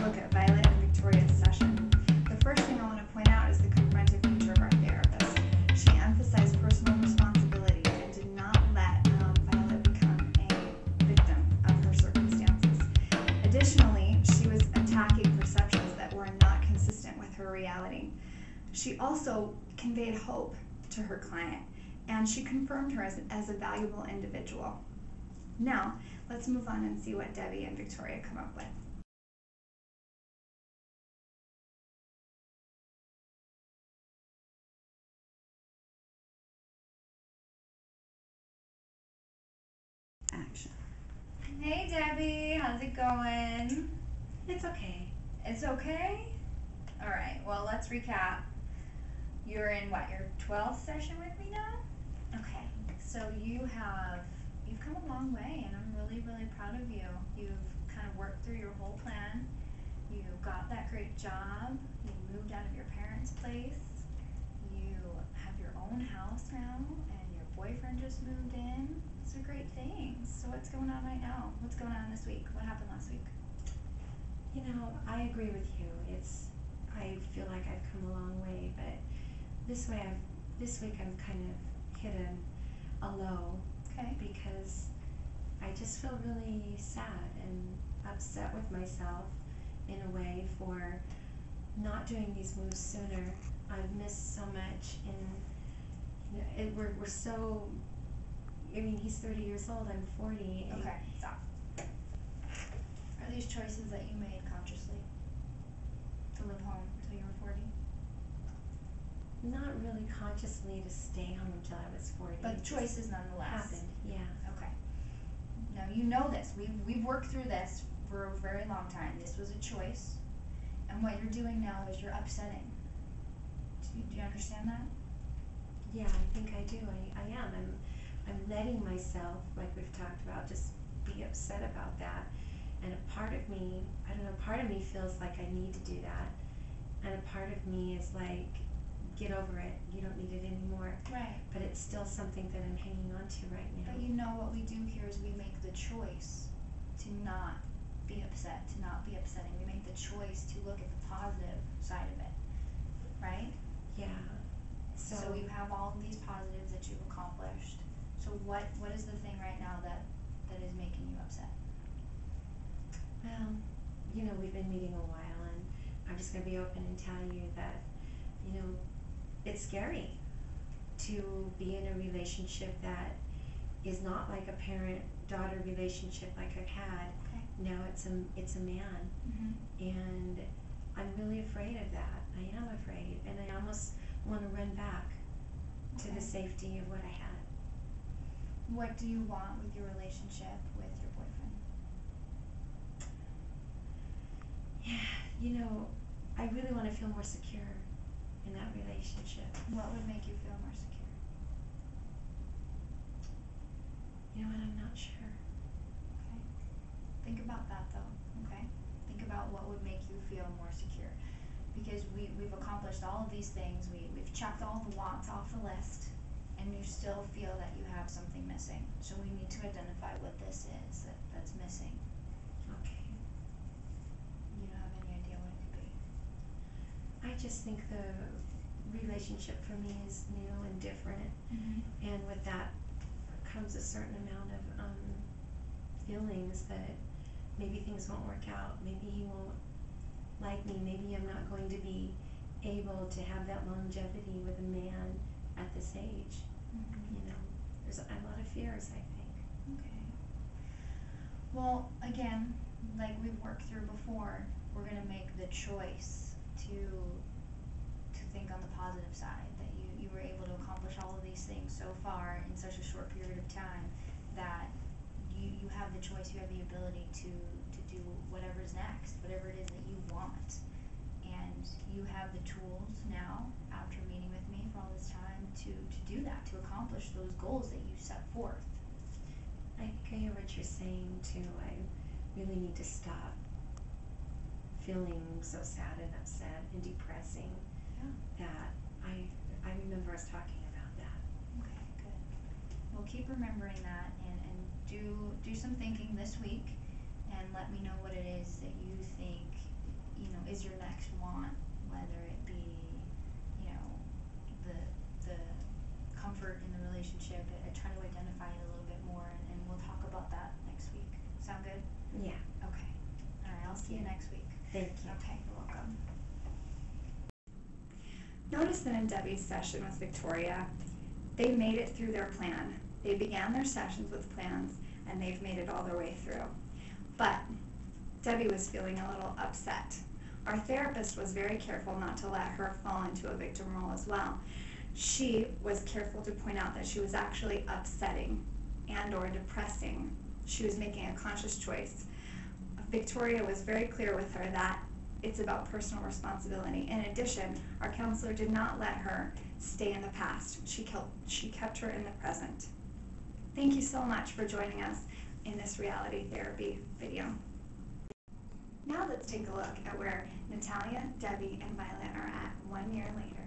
look at Violet and Victoria's session. The first thing I want to point out is the confrontive nature of our therapist. She emphasized personal responsibility and did not let Violet become a victim of her circumstances. Additionally, she was attacking perceptions that were not consistent with her reality. She also conveyed hope to her client, and she confirmed her as a valuable individual. Now, let's move on and see what Debbie and Victoria come up with. Action. Hey Debbie, how's it going? It's okay. It's okay? Alright, well let's recap. You're in what, your 12th session with me now? Okay, so you've come a long way, and I'm really, really proud of you. You've kind of worked through your whole plan. You got that great job. You moved out of your parents' place. You have your own house now, and your boyfriend just moved in. These are great things. So what's going on right now? What's going on this week? What happened last week? You know, I agree with you. I feel like I've come a long way, but this week I've kind of hit a low. Okay. Because I just feel really sad and upset with myself in a way for not doing these moves sooner. I've missed so much, and we're so. I mean, he's 30 years old. I'm 40. Okay, stop. Are these choices that you made consciously to live home until you were 40? Not really consciously to stay home until I was 40. But choices nonetheless. Happened, yeah. Okay. Now you know this. We've worked through this for a very long time. This was a choice, and what you're doing now is you're upsetting. Do you understand that? Yeah, I think I do. I am. I'm letting myself, like we've talked about, just be upset about that. And a part of me, I don't know, part of me feels like I need to do that. And a part of me is like, get over it. You don't need it anymore. Right. But it's still something that I'm hanging on to right now. But you know what we do here is we make the choice to not be upset, to not be upsetting. We make the choice to look at the positive side of it, right? Yeah. So you have all of these positives that you've accomplished. So what is the thing right now that is making you upset? Well, you know, we've been meeting a while, and I'm just going to be open and tell you that, you know, it's scary to be in a relationship that is not like a parent-daughter relationship like I've had. Okay. Now it's a man, and I'm really afraid of that. I am afraid, and I almost want to run back to the safety of what I had. What do you want with your relationship with your boyfriend? Yeah, you know, I really want to feel more secure in that relationship. What would make you feel more secure? You know what, I'm not sure. Okay. Think about that though, okay? Think about what would make you feel more secure. Because we've accomplished all of these things, we've checked all the wants off the list, and you still feel that you have something missing. So we need to identify what this is that's missing. Okay. You don't have any idea what it could be? I just think the relationship for me is new and different, and with that comes a certain amount of feelings that maybe things won't work out, maybe he won't like me, maybe I'm not going to be able to have that longevity with a man at this age. You know, there's a lot of fears, I think. Okay. Well, again, like we've worked through before, we're going to make the choice to think on the positive side, that you were able to accomplish all of these things so far in such a short period of time, that you have the choice, you have the ability to do whatever's next, whatever it is that you want. And you have the tools now, after meeting with me for all this time, to do that, to accomplish those goals that you set forth. I think I hear what you're saying too. I really need to stop feeling so sad and upset and depressing. Yeah. That I remember us talking about that. Okay, good. Well, keep remembering that, and do some thinking this week, and let me know what it is that you think is your next want, whether it be, the comfort in the relationship, try to identify it a little bit more, and we'll talk about that next week. Sound good? Yeah. Okay. All right, I'll see you next week. Thank you. Okay, you're welcome. Notice that in Debbie's session with Victoria, they made it through their plan. They began their sessions with plans, and they've made it all their way through. But Debbie was feeling a little upset. Our therapist was very careful not to let her fall into a victim role as well. She was careful to point out that she was actually upsetting and or depressing. She was making a conscious choice. Victoria was very clear with her that it's about personal responsibility. In addition, our counselor did not let her stay in the past. She kept her in the present. Thank you so much for joining us in this reality therapy video. Now let's take a look at where Natalia, Debbie, and Violet are at 1 year later.